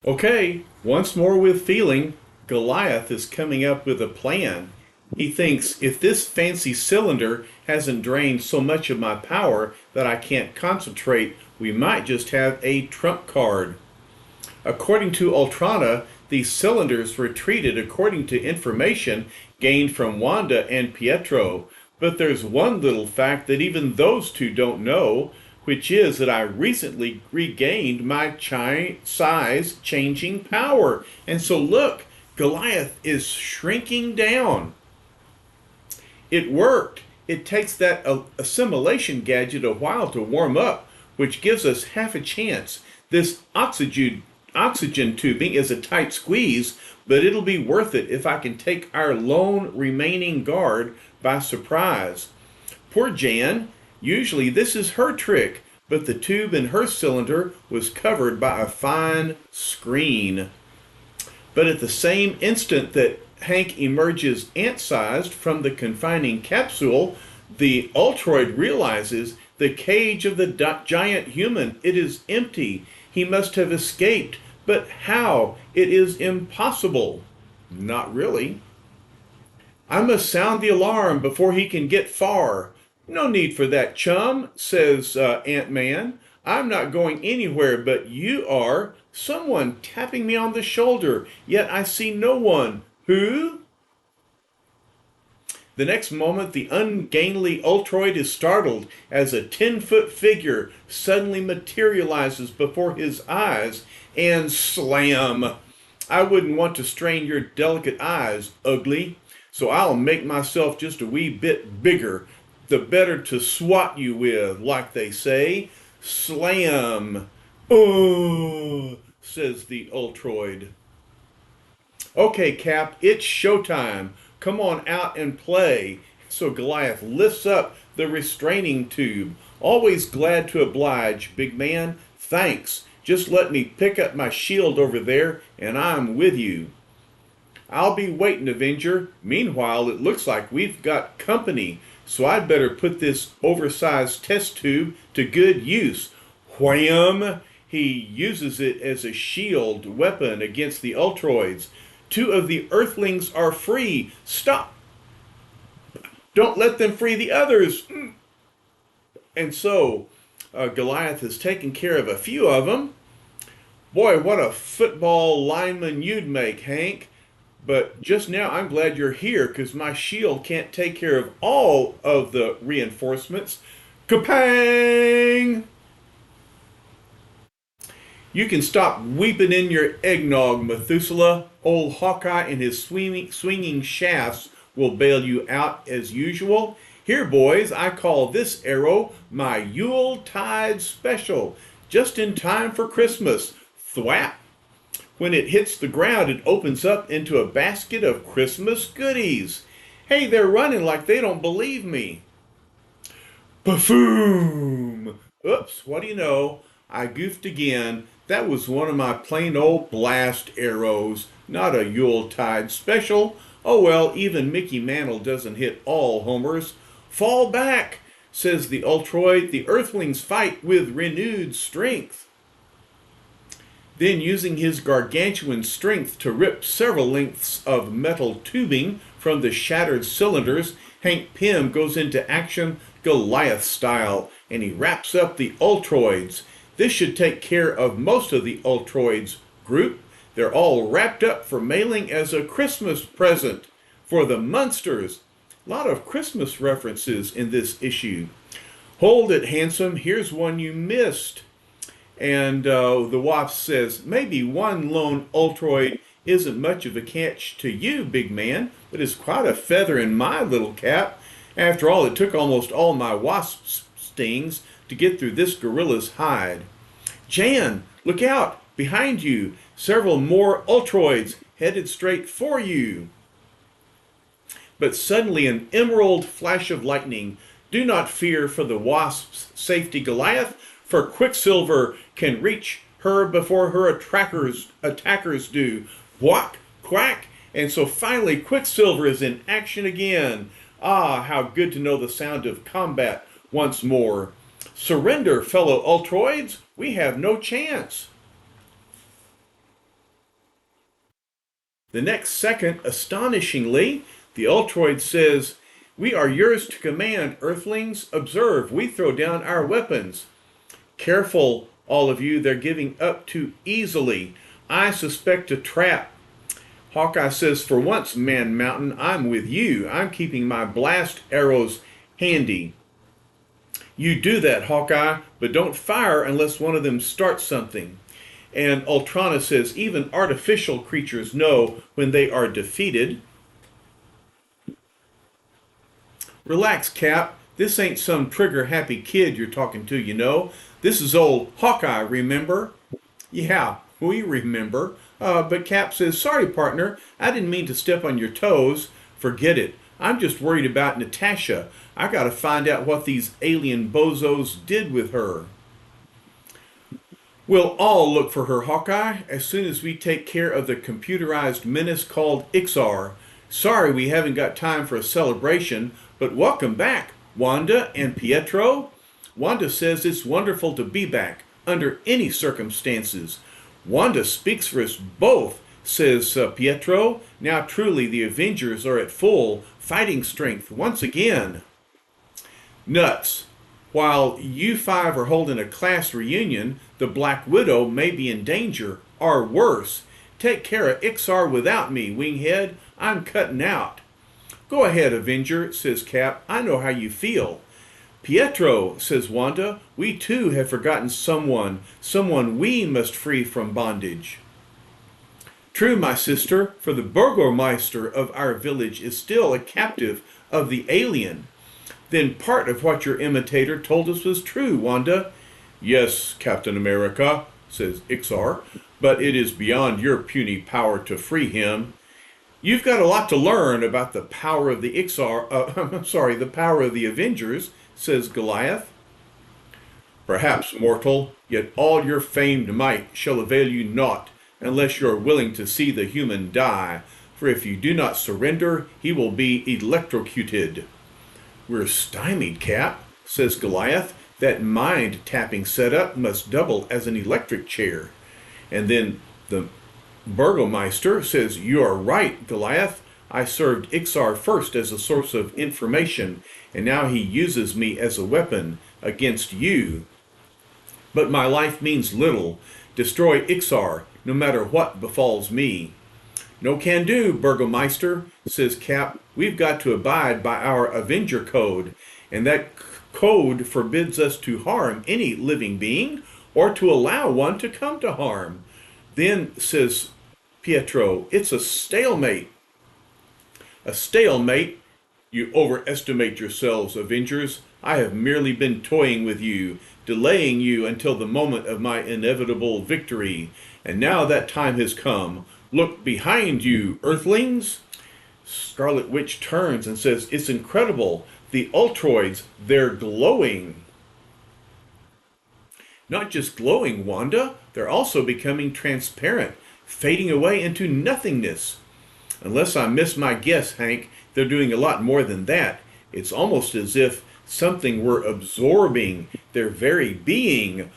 Okay, once more with feeling, Goliath is coming up with a plan. He thinks if this fancy cylinder hasn't drained so much of my power that I can't concentrate, we might just have a trump card. According to Ultrana, these cylinders retreated according to information gained from Wanda and Pietro. But there's one little fact that even those two don't know, which is that I recently regained my size changing power. And so look, Goliath is shrinking down. It worked. It takes that assimilation gadget a while to warm up, which gives us half a chance. This oxygen tubing is a tight squeeze, but it'll be worth it if I can take our lone remaining guard by surprise. Poor Jan. Usually this is her trick, but the tube in her cylinder was covered by a fine screen. But at the same instant that Hank emerges ant-sized from the confining capsule, the Ultroid realizes the cage of the giant human. It is empty. He must have escaped. But how? It is impossible. Not really. I must sound the alarm before he can get far. No need for that, chum, says Ant-Man. I'm not going anywhere, but you are. Someone tapping me on the shoulder, yet I see no one. Who? The next moment, the ungainly Ultroid is startled as a 10-foot figure suddenly materializes before his eyes and slam. I wouldn't want to strain your delicate eyes, ugly, so I'll make myself just a wee bit bigger, the better to swat you with, like they say. Slam. Oh, says the Ultroid. Okay, Cap, it's showtime. Come on out and play. So Goliath lifts up the restraining tube. Always glad to oblige, big man. Thanks. Just let me pick up my shield over there, and I'm with you. I'll be waiting, Avenger. Meanwhile, it looks like we've got company, so I'd better put this oversized test tube to good use. Wham! He uses it as a shield weapon against the Ultroids. Two of the Earthlings are free. Stop! Don't let them free the others. And so, Goliath has taken care of a few of them. Boy, what a football lineman you'd make, Hank. But just now, I'm glad you're here, because my shield can't take care of all of the reinforcements. Kapang! You can stop weeping in your eggnog, Methuselah. Old Hawkeye and his swinging shafts will bail you out as usual. Here, boys, I call this arrow my Yuletide Special. Just in time for Christmas. Thwap! When it hits the ground, it opens up into a basket of Christmas goodies. Hey, they're running like they don't believe me. Buffoom! Oops, what do you know? I goofed again. That was one of my plain old blast arrows, not a Yuletide special. Oh well, even Mickey Mantle doesn't hit all homers. Fall back, says the Ultroid. The Earthlings fight with renewed strength. Then, using his gargantuan strength to rip several lengths of metal tubing from the shattered cylinders, Hank Pym goes into action Goliath style, and he wraps up the Ultroids. This should take care of most of the Ultroids group. They're all wrapped up for mailing as a Christmas present for the Munsters. A lot of Christmas references in this issue. Hold it, handsome. Here's one you missed. And the Wasp says, maybe one lone Ultroid isn't much of a catch to you, big man, but it's quite a feather in my little cap. After all, it took almost all my wasp stings to get through this gorilla's hide. Jan, look out! Behind you! Several more Ultroids headed straight for you. But suddenly an emerald flash of lightning. Do not fear for the Wasp's safety, Goliath, for Quicksilver can reach her before her attackers do. Whack, quack, and so finally Quicksilver is in action again. Ah, how good to know the sound of combat once more. Surrender, fellow Ultroids. We have no chance. The next second, astonishingly, the Ultroid says, "We are yours to command, Earthlings. Observe, we throw down our weapons." Careful, all of you, they're giving up too easily. I suspect a trap. Hawkeye says, "For once, Man Mountain, I'm with you. I'm keeping my blast arrows handy." "You do that, Hawkeye, but don't fire unless one of them starts something." And Ultrana says, "Even artificial creatures know when they are defeated." Relax, Cap. This ain't some trigger-happy kid you're talking to, you know. This is old Hawkeye, remember? Yeah, we remember. But Cap says, "Sorry, partner. I didn't mean to step on your toes." "Forget it. I'm just worried about Natasha. I gotta find out what these alien bozos did with her." "We'll all look for her, Hawkeye, as soon as we take care of the computerized menace called Ixar. Sorry we haven't got time for a celebration, but welcome back, Wanda and Pietro." Wanda says it's wonderful to be back, under any circumstances. "Wanda speaks for us both," says Pietro. "Now truly the Avengers are at full fighting strength once again." "Nuts. While you five are holding a class reunion, the Black Widow may be in danger, or worse. Take care of Ixar without me, Winghead. I'm cutting out." "Go ahead, Avenger," says Cap. "I know how you feel." "Pietro," says Wanda, "we too have forgotten someone we must free from bondage." "True, my sister, for the burgomeister of our village is still a captive of the alien." "Then part of what your imitator told us was true, Wanda." "Yes, Captain America," says Ixar, "but it is beyond your puny power to free him." "You've got a lot to learn about the power of the the power of the Avengers," says Goliath. "Perhaps, mortal, yet all your famed might shall avail you naught, unless you are willing to see the human die, for if you do not surrender, he will be electrocuted." "We're stymied, Cap," says Goliath. "That mind-tapping setup must double as an electric chair." And then the Burgomeister says, "You are right, Goliath. I served Ixar first as a source of information, and now he uses me as a weapon against you. But my life means little. Destroy Ixar, no matter what befalls me." "No can do, Burgomeister," says Cap. "We've got to abide by our Avenger Code, and that code forbids us to harm any living being or to allow one to come to harm." Then says Pietro, "It's a stalemate." "A stalemate? You overestimate yourselves, Avengers. I have merely been toying with you, delaying you until the moment of my inevitable victory. And now that time has come. Look behind you, Earthlings." Scarlet Witch turns and says, "It's incredible. The Ultroids, they're glowing." "Not just glowing, Wanda. They're also becoming transparent, fading away into nothingness." "Unless I miss my guess, Hank, they're doing a lot more than that. It's almost as if something were absorbing their very being."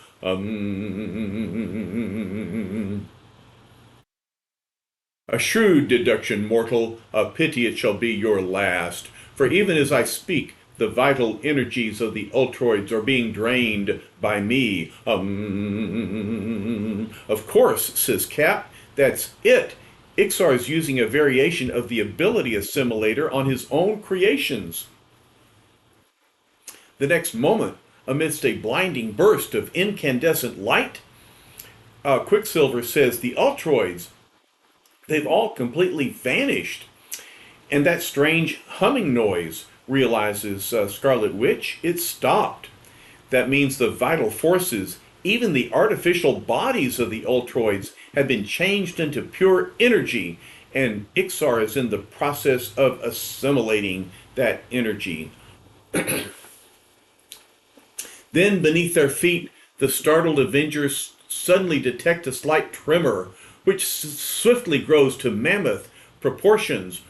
"A shrewd deduction, mortal. A pity it shall be your last. For even as I speak, the vital energies of the Ultroids are being drained by me." "Of course," says Cap. "That's it. Ixar is using a variation of the ability assimilator on his own creations." The next moment, amidst a blinding burst of incandescent light, Quicksilver says, "The Ultroids, they've all completely vanished." "And that strange humming noise," realizes Scarlet Witch, "it stopped. That means the vital forces, even the artificial bodies of the Ultroids, have been changed into pure energy, and Ixar is in the process of assimilating that energy." Then, beneath their feet, the startled Avengers suddenly detect a slight tremor, which swiftly grows to mammoth proportions.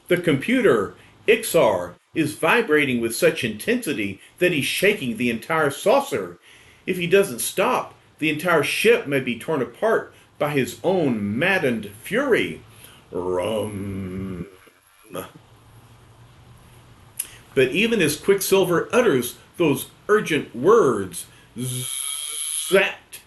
The computer, Ixar, is vibrating with such intensity that he's shaking the entire saucer. If he doesn't stop, the entire ship may be torn apart by his own maddened fury. Rum. But even as Quicksilver utters those urgent words, zat,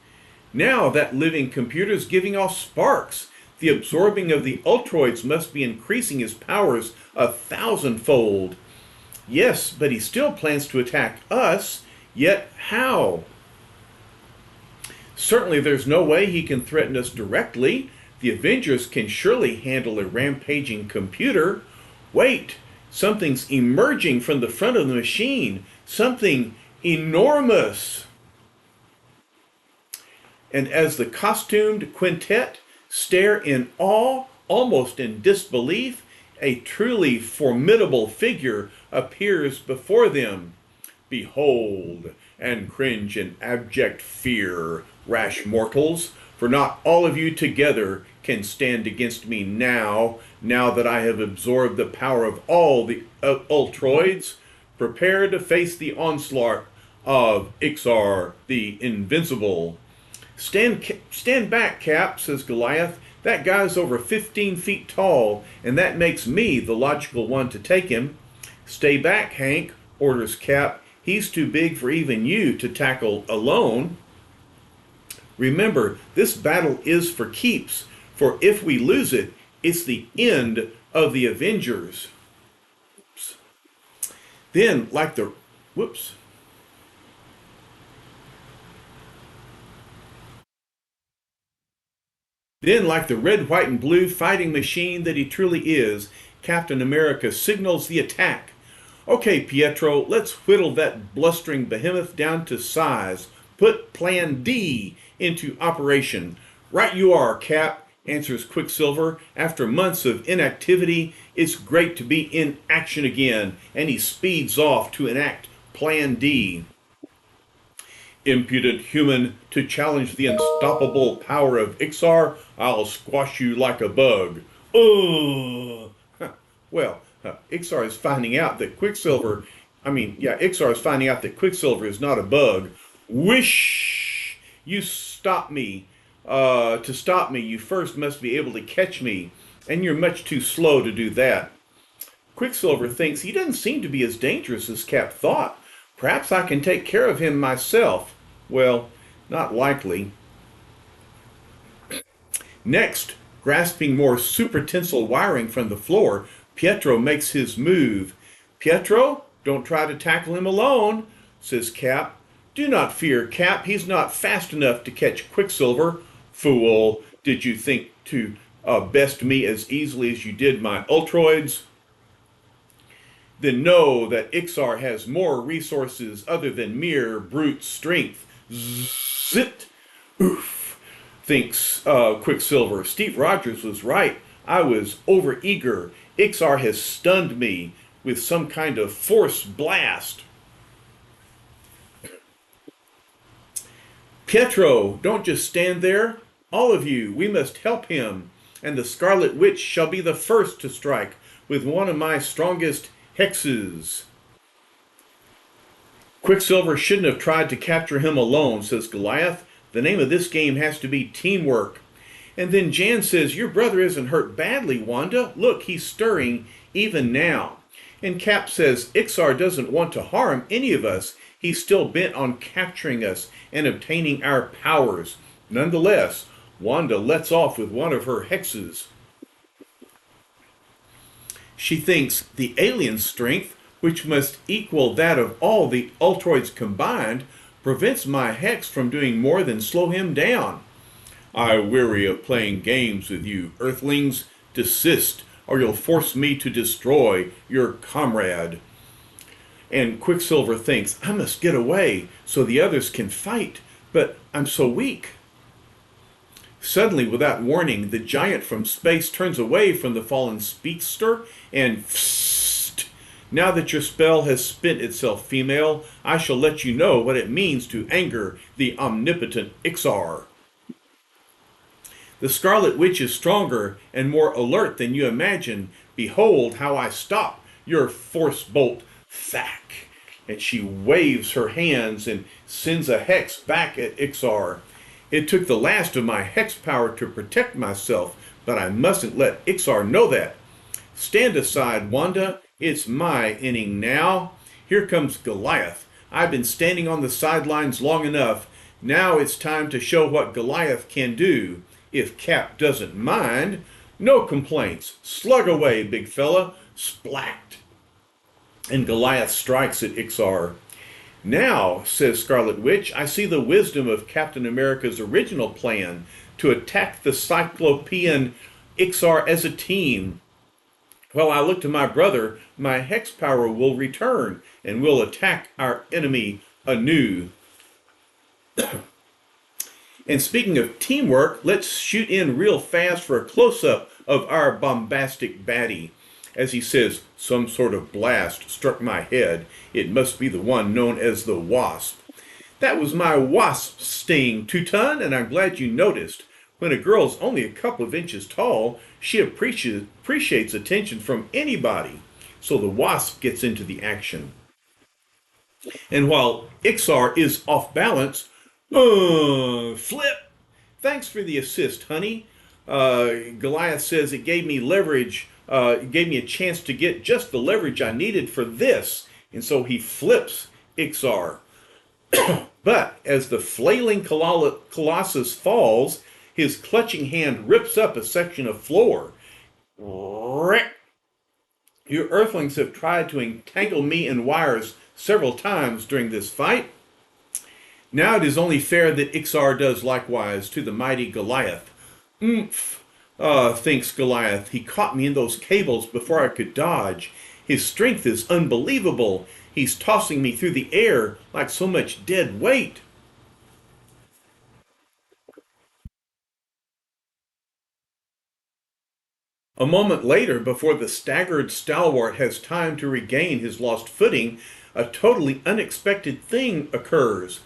now that living computer's giving off sparks. The absorbing of the Ultroids must be increasing his powers 1,000-fold. Yes, but he still plans to attack us. Yet how? Certainly there's no way he can threaten us directly. The Avengers can surely handle a rampaging computer. Wait, something's emerging from the front of the machine. Something enormous. And as the costumed quintet stare in awe, almost in disbelief, a truly formidable figure appears before them. Behold, and cringe in abject fear, rash mortals, for not all of you together can stand against me now that I have absorbed the power of all the Ultroids. Prepare to face the onslaught of Ixar the Invincible. Stand back, Cap, says Goliath. That guy's over 15 feet tall, and that makes me the logical one to take him. Stay back, Hank, orders Cap. He's too big for even you to tackle alone. Remember, this battle is for keeps, for if we lose it, it's the end of the Avengers. Then, like the red, white, and blue fighting machine that he truly is, Captain America signals the attack. Okay, Pietro, let's whittle that blustering behemoth down to size. Put Plan D into operation. Right you are, Cap, answers Quicksilver. After months of inactivity, it's great to be in action again, and he speeds off to enact Plan D. Impudent human, to challenge the unstoppable power of Ixar, I'll squash you like a bug. Ugh. Well, Ixar is finding out that Quicksilver is not a bug. Wish! You stop me. To stop me, you first must be able to catch me, and you're much too slow to do that. Quicksilver thinks he doesn't seem to be as dangerous as Cap thought. Perhaps I can take care of him myself. Well, not likely. Next, grasping more super tensile wiring from the floor, Pietro makes his move. Pietro, don't try to tackle him alone, says Cap. Do not fear, Cap. He's not fast enough to catch Quicksilver. Fool, did you think to best me as easily as you did my Ultroids? Then know that Ixar has more resources other than mere brute strength. Zit! Oof! Thinks Quicksilver. Steve Rogers was right. I was overeager. Ixar has stunned me with some kind of force blast. Pietro, don't just stand there. All of you, we must help him. And the Scarlet Witch shall be the first to strike with one of my strongest hexes. Quicksilver shouldn't have tried to capture him alone, says Goliath. The name of this game has to be teamwork. And then Jan says, your brother isn't hurt badly, Wanda. Look, he's stirring even now. And Cap says, Ixar doesn't want to harm any of us. He's still bent on capturing us and obtaining our powers. Nonetheless, Wanda lets off with one of her hexes. She thinks the alien strength, which must equal that of all the Ultroids combined, prevents my hex from doing more than slow him down. I weary of playing games with you, Earthlings. Desist, or you'll force me to destroy your comrade. And Quicksilver thinks, I must get away so the others can fight, but I'm so weak. Suddenly, without warning, the giant from space turns away from the fallen speedster and now that your spell has spent itself, female, I shall let you know what it means to anger the omnipotent Ixar. The Scarlet Witch is stronger and more alert than you imagine. Behold how I stop your force bolt, Thack. And she waves her hands and sends a hex back at Ixar. It took the last of my hex power to protect myself, but I mustn't let Ixar know that. Stand aside, Wanda. It's my inning now. Here comes Goliath. I've been standing on the sidelines long enough. Now it's time to show what Goliath can do. If Cap doesn't mind. No complaints. Slug away, big fella. Splat. And Goliath strikes at Ixar. Now, says Scarlet Witch, I see the wisdom of Captain America's original plan to attack the Cyclopean Ixar as a team. While I look to my brother, my hex power will return and will attack our enemy anew. And speaking of teamwork, let's shoot in real fast for a close-up of our bombastic baddie. As he says, some sort of blast struck my head. It must be the one known as the Wasp. That was my wasp sting, Teuton, and I'm glad you noticed. When a girl's only a couple of inches tall, she appreciates attention from anybody. So the Wasp gets into the action. And while Ixar is off balance, flip! Thanks for the assist, honey. Goliath says it gave me leverage. It gave me a chance to get just the leverage I needed for this. And so he flips Ixar. But as the flailing colossus falls, his clutching hand rips up a section of floor. You earthlings have tried to entangle me in wires several times during this fight. Now it is only fair that Ixar does likewise to the mighty Goliath. Oomph, thinks Goliath. He caught me in those cables before I could dodge. His strength is unbelievable. He's tossing me through the air like so much dead weight. A moment later, before the staggered stalwart has time to regain his lost footing, a totally unexpected thing occurs.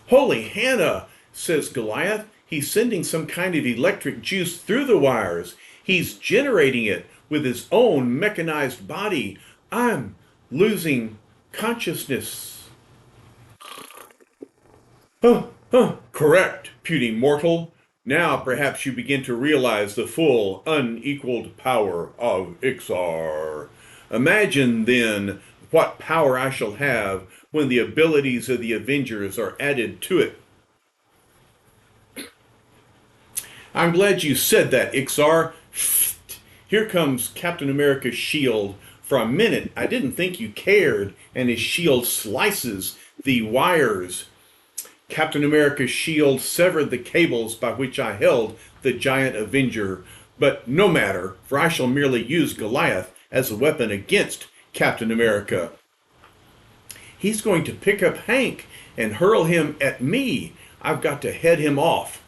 Holy Hannah, says Goliath. He's sending some kind of electric juice through the wires. He's generating it with his own mechanized body. I'm losing consciousness. Correct, puny mortal. Now perhaps you begin to realize the full, unequaled power of Ixar. Imagine, then, what power I shall have when the abilities of the Avengers are added to it. I'm glad you said that, Ixar. Here comes Captain America's shield. For a minute, I didn't think you cared, and his shield slices the wires. Captain America's shield severed the cables by which I held the giant Avenger. But no matter, for I shall merely use Goliath as a weapon against Captain America. He's going to pick up Hank and hurl him at me. I've got to head him off.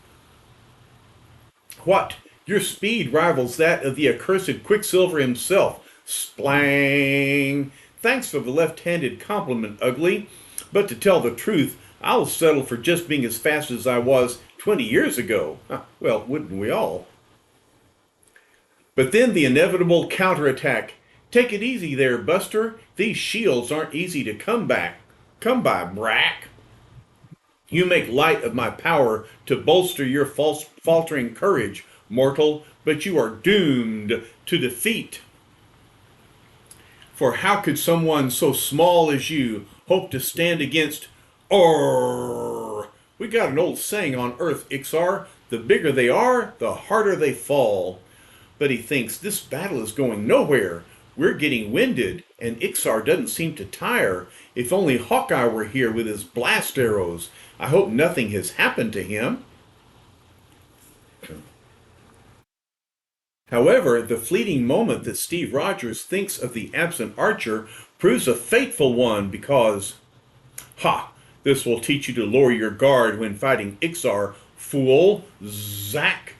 What? Your speed rivals that of the accursed Quicksilver himself. Splang! Thanks for the left-handed compliment, Ugly. But to tell the truth, I'll settle for just being as fast as I was 20 years ago. Well, wouldn't we all? But then the inevitable counterattack. Take it easy there, Buster. These shields aren't easy to come by, Brack. You make light of my power to bolster your faltering courage, mortal, but you are doomed to defeat. For how could someone so small as you hope to stand against We got an old saying on Earth, Ixar. The bigger they are, the harder they fall. But he thinks this battle is going nowhere. We're getting winded, and Ixar doesn't seem to tire. If only Hawkeye were here with his blast arrows. I hope nothing has happened to him. However, the fleeting moment that Steve Rogers thinks of the absent Archer proves a fateful one because, this will teach you to lower your guard when fighting Ixar, fool. Zack.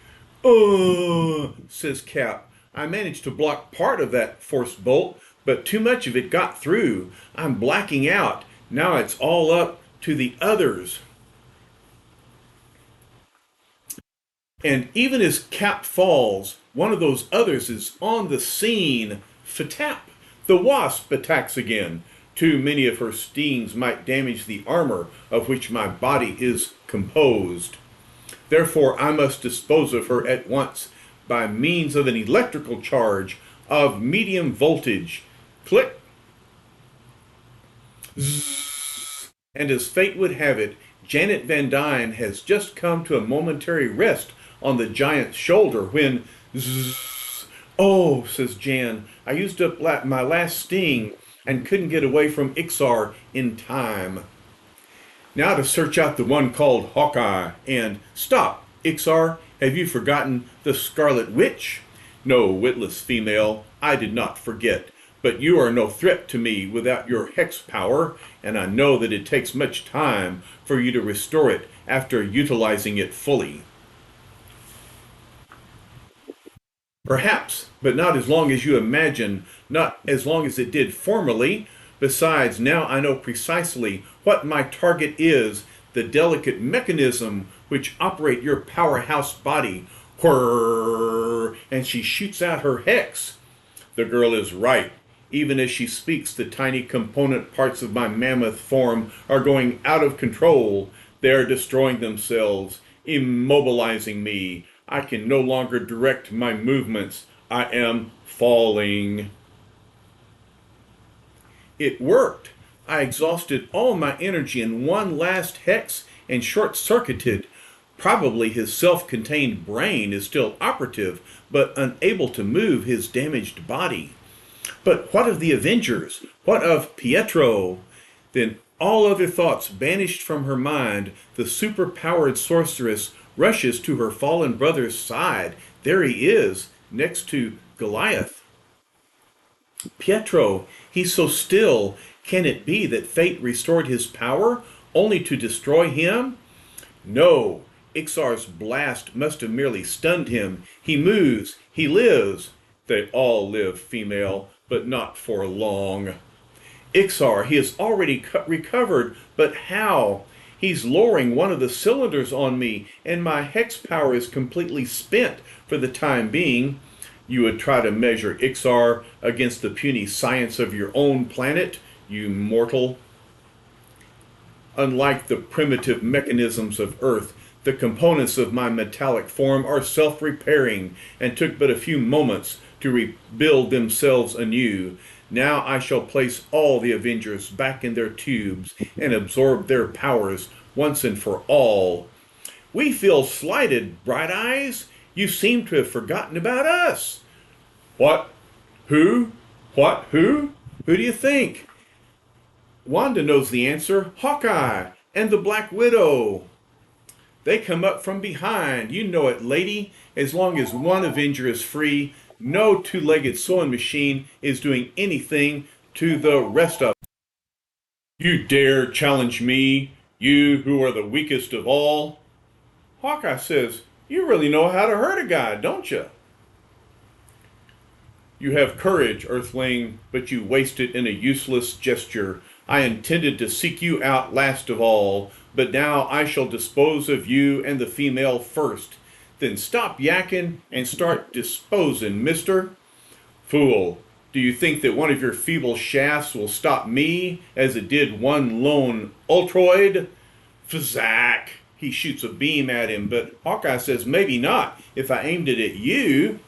Says Cap. I managed to block part of that force bolt, but too much of it got through. I'm blacking out. Now it's all up to the others. And even as Cap falls, one of those others is on the scene. Fatap! The Wasp attacks again. Too many of her stings might damage the armor of which my body is composed. Therefore, I must dispose of her at once by means of an electrical charge of medium voltage. Click. Zzz. And as fate would have it, Janet Van Dyne has just come to a momentary rest on the giant's shoulder when zzz. Oh, says Jan, I used up my last sting and couldn't get away from Ixar in time. Now to search out the one called Hawkeye and stop, Ixar, have you forgotten the Scarlet Witch? No, witless female, I did not forget, but you are no threat to me without your hex power, and I know that it takes much time for you to restore it after utilizing it fully. Perhaps, but not as long as you imagine, not as long as it did formerly. Besides, now I know precisely what my target is, the delicate mechanism which operate your powerhouse body. Whirr! And she shoots out her hex. The girl is right. Even as she speaks, the tiny component parts of my mammoth form are going out of control. They are destroying themselves, immobilizing me. I can no longer direct my movements. I am falling. It worked. I exhausted all my energy in one last hex and short-circuited. Probably his self-contained brain is still operative, but unable to move his damaged body. But what of the Avengers? What of Pietro? Then all other thoughts banished from her mind, the super-powered sorceress rushes to her fallen brother's side. There he is, next to Goliath. Pietro, he's so still. Can it be that fate restored his power, only to destroy him? No, Ixar's blast must have merely stunned him. He moves, he lives. They all live, female, but not for long. Ixar, he has already recovered, but how? He's lowering one of the cylinders on me, and my hex power is completely spent for the time being. You would try to measure Ixar against the puny science of your own planet, you mortal. Unlike the primitive mechanisms of Earth, the components of my metallic form are self-repairing and took but a few moments to rebuild themselves anew. Now I shall place all the Avengers back in their tubes and absorb their powers once and for all. We feel slighted, Bright Eyes. You seem to have forgotten about us. What? Who? What? Who? Who do you think? Wanda knows the answer. Hawkeye and the Black Widow. They come up from behind. You know it, lady. As long as one Avenger is free, no two-legged sewing machine is doing anything to the rest of them. You dare challenge me, you who are the weakest of all? Hawkeye says, you really know how to hurt a guy, don't you? You have courage, Earthling, but you waste it in a useless gesture. I intended to seek you out last of all, but now I shall dispose of you and the female first. Then stop yakking and start disposing, mister. Fool, do you think that one of your feeble shafts will stop me as it did one lone Ultroid? Fzack! He shoots a beam at him, but Hawkeye says maybe not if I aimed it at you.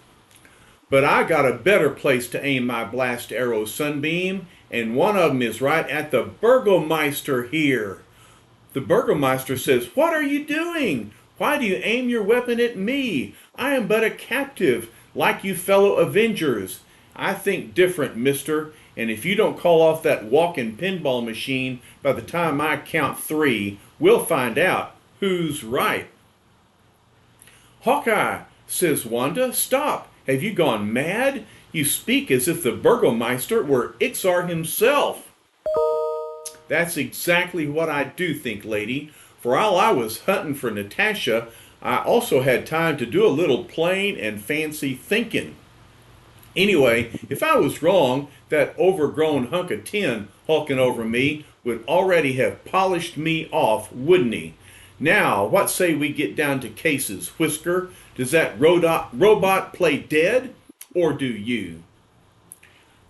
But I got a better place to aim my blast arrow, Sunbeam, and one of them is right at the Burgomeister here. The Burgomeister says, what are you doing? Why do you aim your weapon at me? I am but a captive, like you fellow Avengers. I think different, mister, and if you don't call off that walking pinball machine by the time I count 3, we'll find out who's right. Hawkeye, says Wanda, stop. Have you gone mad? You speak as if the Burgomeister were Ixar himself. That's exactly what I do think, lady. For while I was hunting for Natasha, I also had time to do a little plain and fancy thinking. Anyway, if I was wrong, that overgrown hunk of tin hulking over me would already have polished me off, wouldn't he? Now, what say we get down to cases, Whisker? Does that robot play dead, or do you?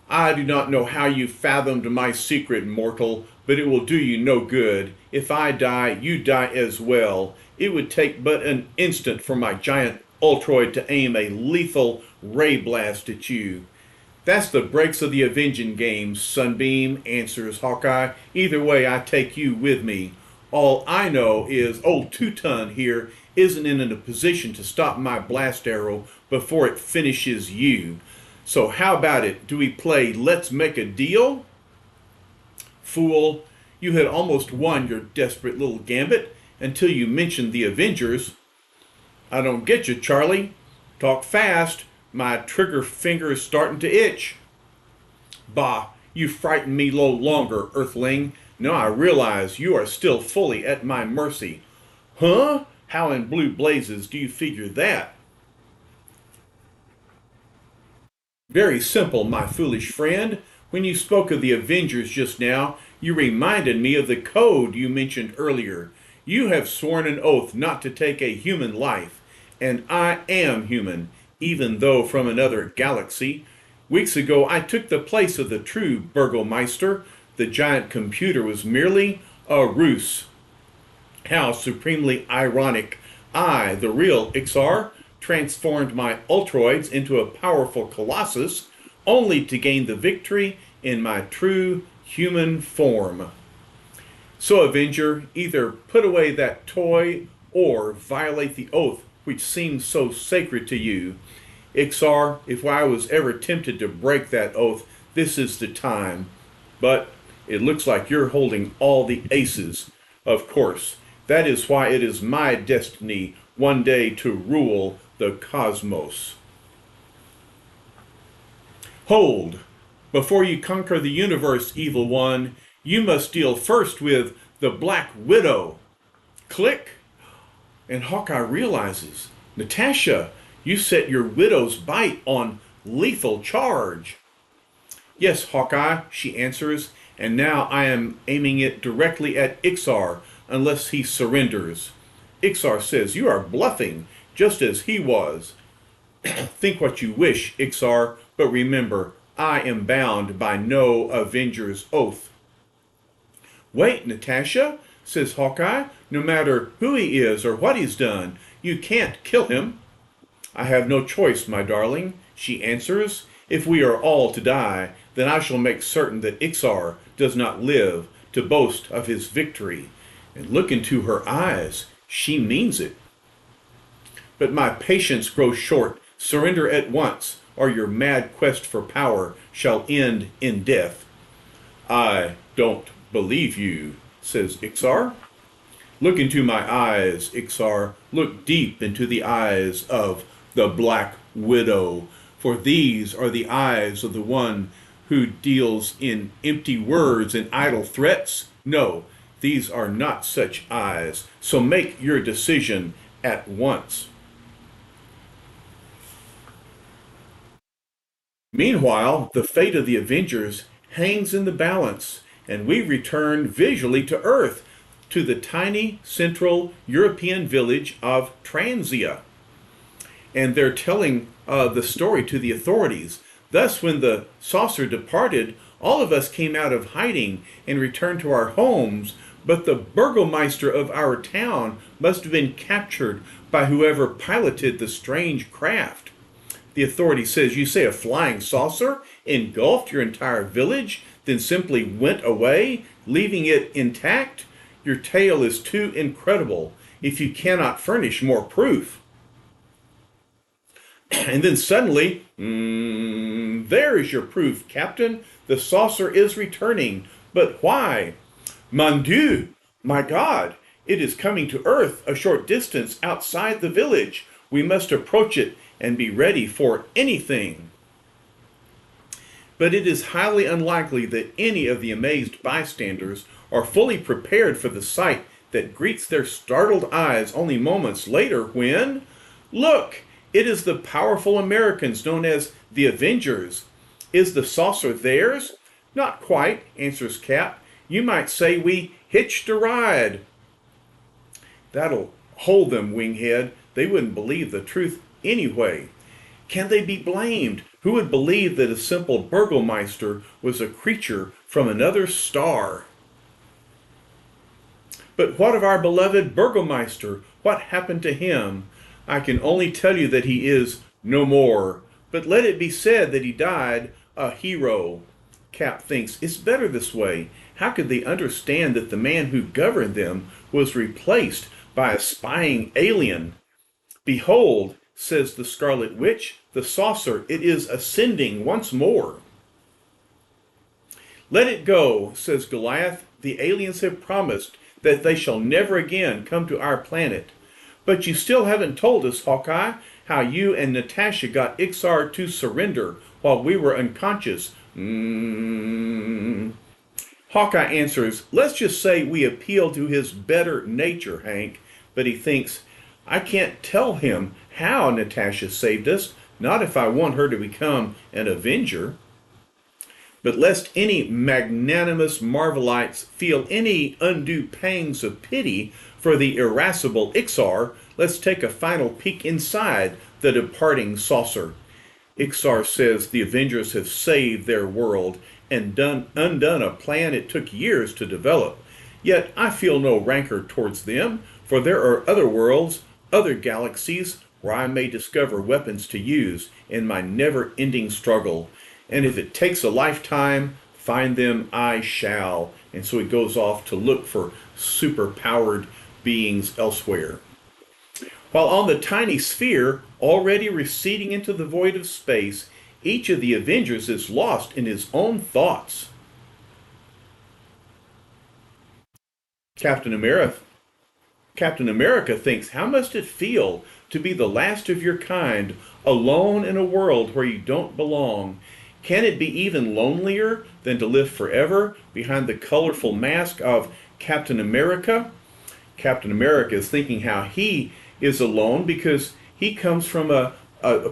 I do not know how you fathomed my secret, mortal, but it will do you no good. If I die, you die as well. It would take but an instant for my giant Ultroid to aim a lethal ray blast at you. That's the breaks of the Avenging games, Sunbeam, answers Hawkeye. Either way, I take you with me. All I know is old Two-Ton here isn't in a position to stop my blast arrow before it finishes you. So how about it? Do we play Let's Make a Deal? Fool, you had almost won your desperate little gambit until you mentioned the Avengers. I don't get you, Charlie. Talk fast. My trigger finger is starting to itch. Bah, you frighten me no longer, Earthling. Now I realize you are still fully at my mercy. Huh? How in blue blazes do you figure that? Very simple, my foolish friend. When you spoke of the Avengers just now, you reminded me of the code you mentioned earlier. You have sworn an oath not to take a human life, and I am human, even though from another galaxy. Weeks ago, I took the place of the true Burgomeister. The giant computer was merely a ruse. How supremely ironic. I, the real Ixar, transformed my Ultroids into a powerful colossus, only to gain the victory in my true human form. So, Avenger, either put away that toy or violate the oath which seems so sacred to you. Ixar, if I was ever tempted to break that oath, this is the time. But it looks like you're holding all the aces. Of course, that is why it is my destiny one day to rule the cosmos. Hold! Before you conquer the universe, evil one, you must deal first with the Black Widow. Click! And Hawkeye realizes, Natasha, you set your widow's bite on lethal charge. Yes, Hawkeye, she answers, and now I am aiming it directly at Ixar, unless he surrenders. Ixar says, you are bluffing, just as he was. Think what you wish, Ixar, but remember, I am bound by no Avenger's oath. Wait, Natasha, says Hawkeye, no matter who he is or what he's done, you can't kill him. I have no choice, my darling, she answers. If we are all to die, then I shall make certain that Ixar does not live to boast of his victory. And look into her eyes. She means it. But my patience grows short. Surrender at once, or your mad quest for power shall end in death. I don't believe you, says Ixar. Look into my eyes, Ixar. Look deep into the eyes of the Black Widow, for these are the eyes of the one who deals in empty words and idle threats. No, these are not such eyes, so make your decision at once. Meanwhile, the fate of the Avengers hangs in the balance, and we return visually to Earth, to the tiny central European village of Transia. And they're telling the story to the authorities. Thus, when the saucer departed, all of us came out of hiding and returned to our homes, but the burgomeister of our town must have been captured by whoever piloted the strange craft. The authority says, you say a flying saucer engulfed your entire village, then simply went away, leaving it intact? Your tale is too incredible if you cannot furnish more proof. And then suddenly, there is your proof, Captain. The saucer is returning. But why? Mon Dieu, my God, it is coming to Earth a short distance outside the village. We must approach it and be ready for anything. But it is highly unlikely that any of the amazed bystanders are fully prepared for the sight that greets their startled eyes only moments later when, look, it is the powerful Americans known as the Avengers. Is the saucer theirs? Not quite, answers Cap. You might say we hitched a ride. That'll hold them, Winghead. They wouldn't believe the truth anyway. Can they be blamed? Who would believe that a simple burgomeister was a creature from another star? But what of our beloved Burgomeister? What happened to him? I can only tell you that he is no more. But let it be said that he died a hero. Cap thinks it's better this way. How could they understand that the man who governed them was replaced by a spying alien? Behold, says the Scarlet Witch, the saucer, it is ascending once more. Let it go, says Goliath. The aliens have promised that they shall never again come to our planet. But you still haven't told us, Hawkeye, how you and Natasha got Ixar to surrender while we were unconscious. Hawkeye answers, let's just say we appeal to his better nature, Hank. But he thinks, I can't tell him how Natasha saved us, not if I want her to become an Avenger. But lest any magnanimous Marvelites feel any undue pangs of pity for the irascible Ixar, let's take a final peek inside the departing saucer. Ixar says the Avengers have saved their world and undone a plan it took years to develop. Yet I feel no rancor towards them, for there are other worlds, other galaxies, where I may discover weapons to use in my never-ending struggle. And if it takes a lifetime, find them I shall. And so he goes off to look for super-powered beings elsewhere. While on the tiny sphere, already receding into the void of space, each of the Avengers is lost in his own thoughts. Captain America thinks, how must it feel to be the last of your kind, alone in a world where you don't belong? Can it be even lonelier than to live forever behind the colorful mask of Captain America? Captain America is thinking how he is alone because he comes from a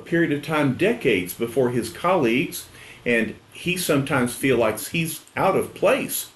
period of time decades before his colleagues, and he sometimes feels like he's out of place.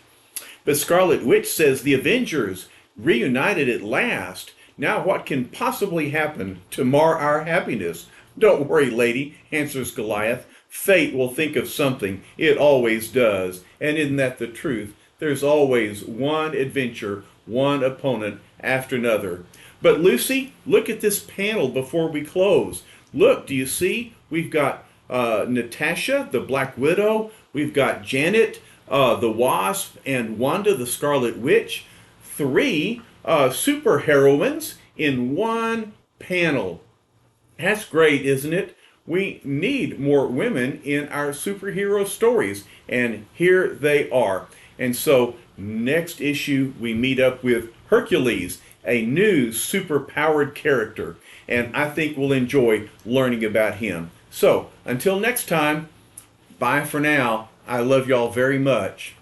But Scarlet Witch says the Avengers reunited at last. Now what can possibly happen to mar our happiness? Don't worry, lady, answers Goliath. Fate will think of something. It always does. And isn't that the truth? There's always one adventure, one opponent after another. But Lucy, look at this panel before we close. Look, do you see? We've got Natasha, the Black Widow. We've got Janet, the Wasp, and Wanda, the Scarlet Witch. 3 superheroines in one panel. That's great, isn't it? We need more women in our superhero stories, and here they are. And so next issue we meet up with Hercules, a new superpowered character, and I think we'll enjoy learning about him. So until next time, bye for now. I love y'all very much.